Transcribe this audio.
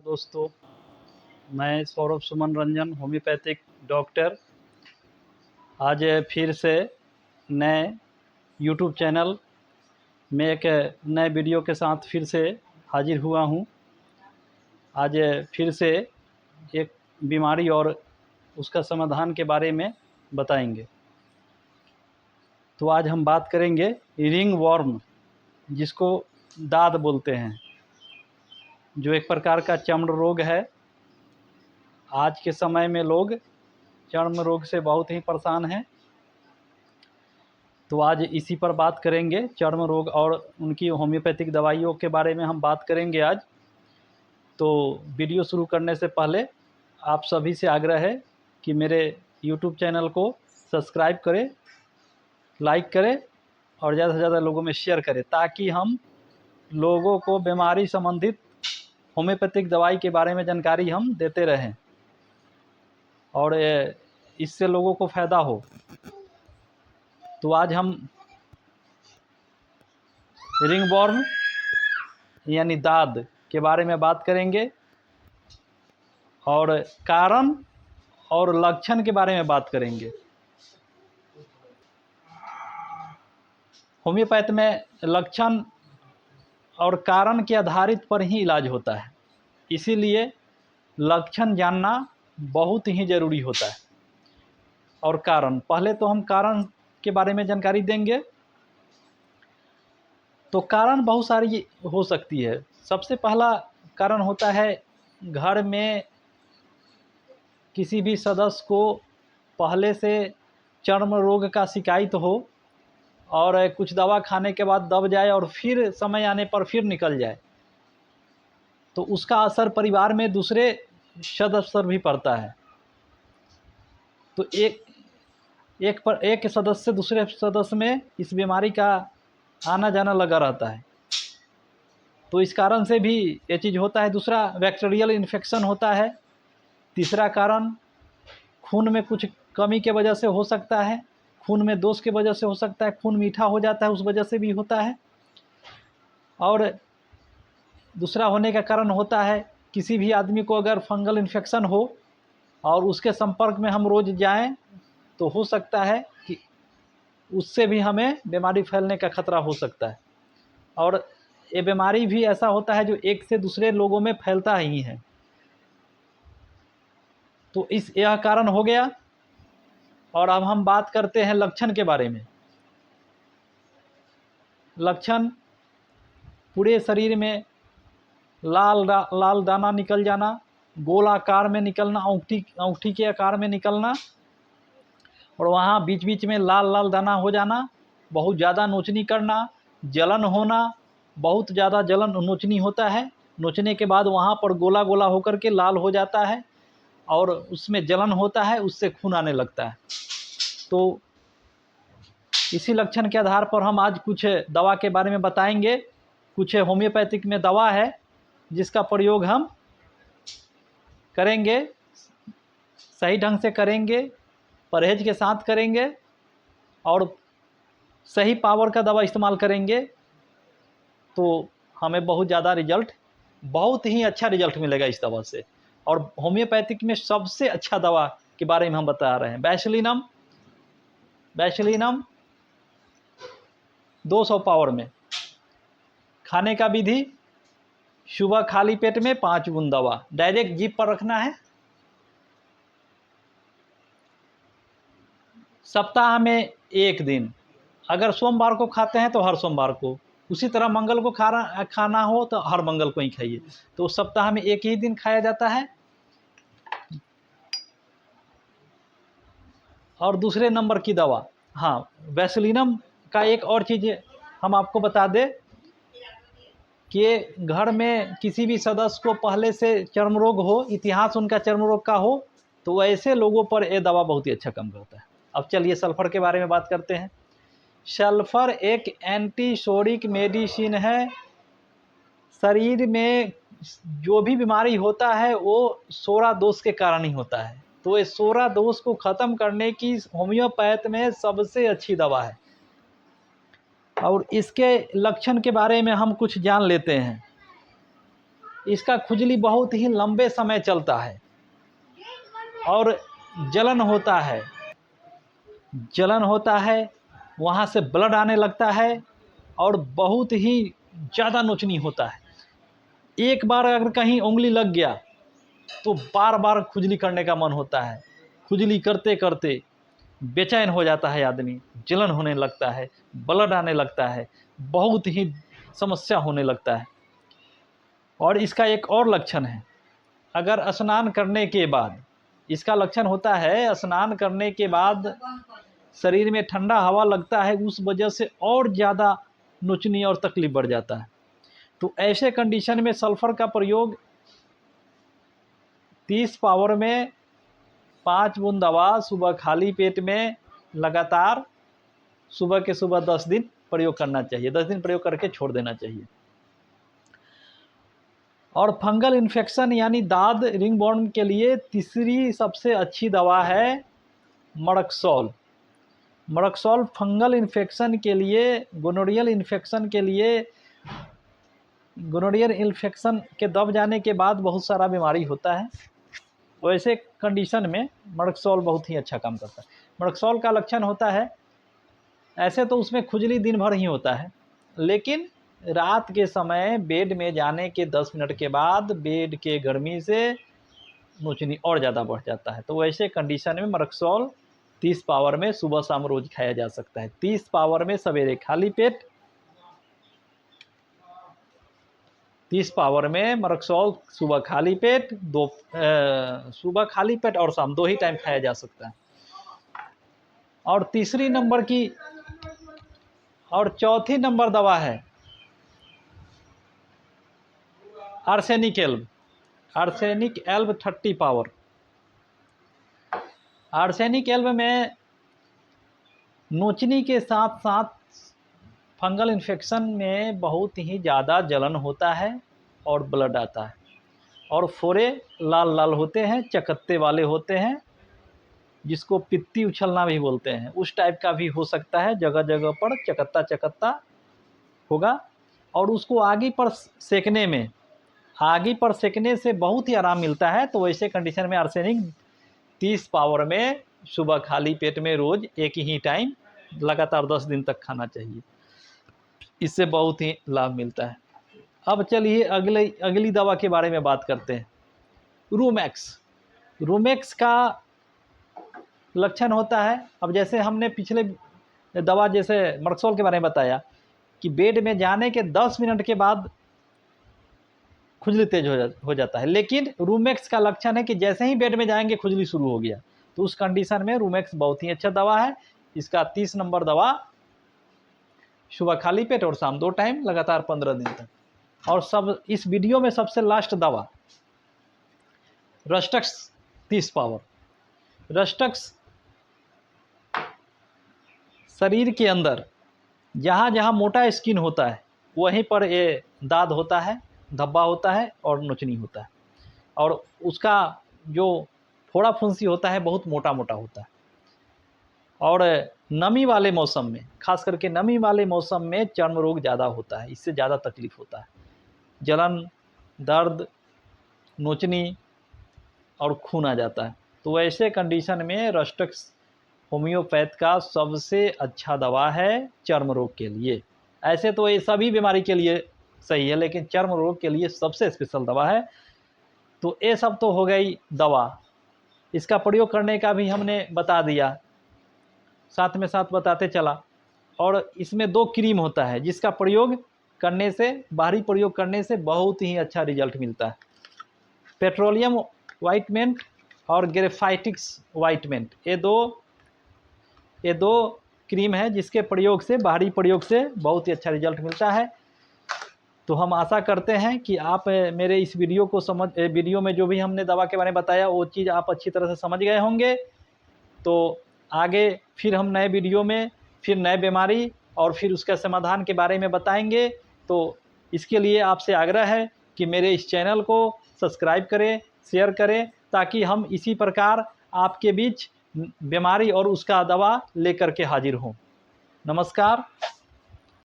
दोस्तों, मैं Saurabh Suman Ranjan homeopathic doctor आज फिर से नए यूट्यूब चैनल में एक नए वीडियो के साथ फिर से हाजिर हुआ हूँ। आज फिर से एक बीमारी और उसका समाधान के बारे में बताएंगे। तो आज हम बात करेंगे रिंग वॉर्म, जिसको दाद बोलते हैं, जो एक प्रकार का चर्म रोग है। आज के समय में लोग चर्म रोग से बहुत ही परेशान हैं। तो आज इसी पर बात करेंगे, चर्म रोग और उनकी होम्योपैथिक दवाइयों के बारे में हम बात करेंगे आज। तो वीडियो शुरू करने से पहले आप सभी से आग्रह है कि मेरे यूट्यूब चैनल को सब्सक्राइब करें, लाइक करें और ज़्यादा से ज़्यादा लोगों में शेयर करें, ताकि हम लोगों को बीमारी संबंधित होम्योपैथिक दवाई के बारे में जानकारी हम देते रहें और इससे लोगों को फ़ायदा हो। तो आज हम रिंगवॉर्म यानी दाद के बारे में बात करेंगे और कारण और लक्षण के बारे में बात करेंगे। होम्योपैथ में लक्षण और कारण के आधारित पर ही इलाज होता है, इसीलिए लक्षण जानना बहुत ही ज़रूरी होता है। और कारण, पहले तो हम कारण के बारे में जानकारी देंगे। तो कारण बहुत सारी हो सकती है। सबसे पहला कारण होता है, घर में किसी भी सदस्य को पहले से चर्म रोग का शिकायत हो और कुछ दवा खाने के बाद दब जाए और फिर समय आने पर फिर निकल जाए, तो उसका असर परिवार में दूसरे सदस्य पर भी पड़ता है। तो एक सदस्य से दूसरे सदस्य में इस बीमारी का आना जाना लगा रहता है, तो इस कारण से भी ये चीज़ होता है। दूसरा, बैक्टीरियल इन्फेक्शन होता है। तीसरा कारण, खून में कुछ कमी के वजह से हो सकता है, खून में दोष के वजह से हो सकता है, खून मीठा हो जाता है, उस वजह से भी होता है। और दूसरा होने का कारण होता है, किसी भी आदमी को अगर फंगल इन्फेक्शन हो और उसके संपर्क में हम रोज़ जाएं, तो हो सकता है कि उससे भी हमें बीमारी फैलने का खतरा हो सकता है। और ये बीमारी भी ऐसा होता है जो एक से दूसरे लोगों में फैलता ही है। तो यह कारण हो गया। और अब हम बात करते हैं लक्षण के बारे में। लक्षण, पूरे शरीर में लाल दाना निकल जाना, गोल आकार में निकलना, अंगूठी के आकार में निकलना, और वहाँ बीच बीच में लाल दाना हो जाना, बहुत ज़्यादा नोचनी करना, जलन होना, बहुत ज़्यादा जलन नोचनी होता है। नोचने के बाद वहाँ पर गोला गोला होकर के लाल हो जाता है और उसमें जलन होता है, उससे खून आने लगता है। तो इसी लक्षण के आधार पर हम आज कुछ दवा के बारे में बताएंगे। कुछ होम्योपैथिक में दवा है जिसका प्रयोग हम करेंगे, सही ढंग से करेंगे, परहेज के साथ करेंगे और सही पावर का दवा इस्तेमाल करेंगे, तो हमें बहुत ही अच्छा रिजल्ट मिलेगा इस दवा से। और होम्योपैथिक में सबसे अच्छा दवा के बारे में हम बता रहे हैं, बैसिलिनम 200 पावर में। खाने का विधि, सुबह खाली पेट में 5 बूंद दवा डायरेक्ट जीभ पर रखना है। सप्ताह में 1 दिन, अगर सोमवार को खाते हैं तो हर सोमवार को, उसी तरह मंगल को खाना हो तो हर मंगल को ही खाइए। तो सप्ताह में 1 ही दिन खाया जाता है। और दूसरे नंबर की दवा, हाँ, वैसलीनम का एक और चीज़ हम आपको बता दें कि घर में किसी भी सदस्य को पहले से चर्म रोग हो, इतिहास उनका चर्म रोग का हो, तो ऐसे लोगों पर यह दवा बहुत ही अच्छा काम करता है। अब चलिए सल्फ़र के बारे में बात करते हैं। सल्फ़र एक एंटीसोडिक मेडिसिन है। शरीर में जो भी बीमारी होता है वो सोरा दोष के कारण ही होता है। तो ये सोरा दोष को ख़त्म करने की होम्योपैथ में सबसे अच्छी दवा है। और इसके लक्षण के बारे में हम कुछ जान लेते हैं। इसका खुजली बहुत ही लंबे समय चलता है और जलन होता है, वहाँ से ब्लड आने लगता है और बहुत ही ज़्यादा नोचनी होता है। एक बार अगर कहीं उंगली लग गया तो बार बार खुजली करने का मन होता है। खुजली करते करते बेचैन हो जाता है आदमी, जलन होने लगता है, ब्लड आने लगता है, बहुत ही समस्या होने लगता है। और इसका एक और लक्षण है, अगर स्नान करने के बाद, इसका लक्षण होता है स्नान करने के बाद शरीर में ठंडा हवा लगता है, उस वजह से और ज़्यादा नोचनी और तकलीफ बढ़ जाता है। तो ऐसे कंडीशन में सल्फ़र का प्रयोग 30 पावर में 5 बूंद दवा सुबह खाली पेट में लगातार सुबह के सुबह 10 दिन प्रयोग करना चाहिए। 10 दिन प्रयोग करके छोड़ देना चाहिए। और फंगल इन्फेक्शन यानी दाद रिंगवर्म के लिए तीसरी सबसे अच्छी दवा है मडक्सोल। मडक्सोल फंगल इन्फेक्शन के लिए, गोनोरियल इन्फेक्शन के दब जाने के बाद बहुत सारा बीमारी होता है, वैसे कंडीशन में मडक्सोल बहुत ही अच्छा काम करता है। मडक्सोल का लक्षण होता है, ऐसे तो उसमें खुजली दिन भर ही होता है, लेकिन रात के समय बेड में जाने के 10 मिनट के बाद बेड के गर्मी से नोचनी और ज़्यादा बढ़ जाता है। तो वैसे कंडीशन में मडक्सोल 30 पावर में सुबह शाम रोज़ खाया जा सकता है। 30 पावर में सवेरे खाली पेट, 30 पावर में मडक्सोल सुबह खाली पेट, सुबह खाली पेट और शाम 2 ही टाइम खाया जा सकता है। और तीसरी नंबर की और चौथी नंबर दवा है arsenic Elbe 30 power. Arsenic Elbe में नोचनी के साथ साथ फंगल इन्फेक्शन में बहुत ही ज़्यादा जलन होता है और ब्लड आता है और फोड़े लाल लाल होते हैं, चकत्ते वाले होते हैं, जिसको पित्ती उछलना भी बोलते हैं, उस टाइप का भी हो सकता है। जगह जगह पर चकत्ता होगा और उसको आगी पर सेकने से बहुत ही आराम मिलता है। तो वैसे कंडीशन में आर्सेनिक 30 पावर में सुबह खाली पेट में रोज़ एक ही टाइम लगातार 10 दिन तक खाना चाहिए, इससे बहुत ही लाभ मिलता है। अब चलिए अगली दवा के बारे में बात करते हैं, रूमेक्स का लक्षण होता है, अब जैसे हमने पिछले दवा जैसे मडक्सोल के बारे में बताया कि बेड में जाने के 10 मिनट के बाद खुजली तेज हो जाता है, लेकिन रूमेक्स का लक्षण है कि जैसे ही बेड में जाएंगे खुजली शुरू हो गया। तो उस कंडीशन में रूमेक्स बहुत ही अच्छा दवा है। इसका 30 नंबर दवा सुबह खाली पेट और शाम 2 टाइम लगातार 15 दिन तक। और इस वीडियो में सबसे लास्ट दवा रस्टक्स 30 पावर। रस्टक्स शरीर के अंदर जहाँ जहाँ मोटा स्किन होता है वहीं पर ये दाद होता है, धब्बा होता है और नोचनी होता है, और उसका जो फोड़ा फुंसी होता है बहुत मोटा मोटा होता है। और नमी वाले मौसम में, खास करके नमी वाले मौसम में चर्म रोग ज़्यादा होता है, इससे ज़्यादा तकलीफ होता है, जलन, दर्द, नोचनी और खून आ जाता है। तो ऐसे कंडीशन में रस्टक्स होम्योपैथ का सबसे अच्छा दवा है चर्म रोग के लिए। ऐसे तो ये सभी बीमारी के लिए सही है, लेकिन चर्म रोग के लिए सबसे स्पेशल दवा है। तो ये सब तो हो गई दवा, इसका प्रयोग करने का भी हमने बता दिया, साथ में साथ बताते चला। और इसमें 2 क्रीम होता है जिसका प्रयोग करने से, बाहरी प्रयोग करने से बहुत ही अच्छा रिजल्ट मिलता है। पेट्रोलियम वाइटमेंट और ग्रेफाइटिक्स वाइटमेंट, ये दो क्रीम है जिसके प्रयोग से, बाहरी प्रयोग से बहुत ही अच्छा रिजल्ट मिलता है। तो हम आशा करते हैं कि आप मेरे इस वीडियो में जो भी हमने दवा के बारे में बताया वो चीज़ आप अच्छी तरह से समझ गए होंगे। तो आगे फिर हम नए वीडियो में फिर नए बीमारी और फिर उसका समाधान के बारे में बताएंगे। तो इसके लिए आपसे आग्रह है कि मेरे इस चैनल को सब्सक्राइब करें, शेयर करें, ताकि हम इसी प्रकार आपके बीच बीमारी और उसका दवा लेकर के हाजिर हों। नमस्कार।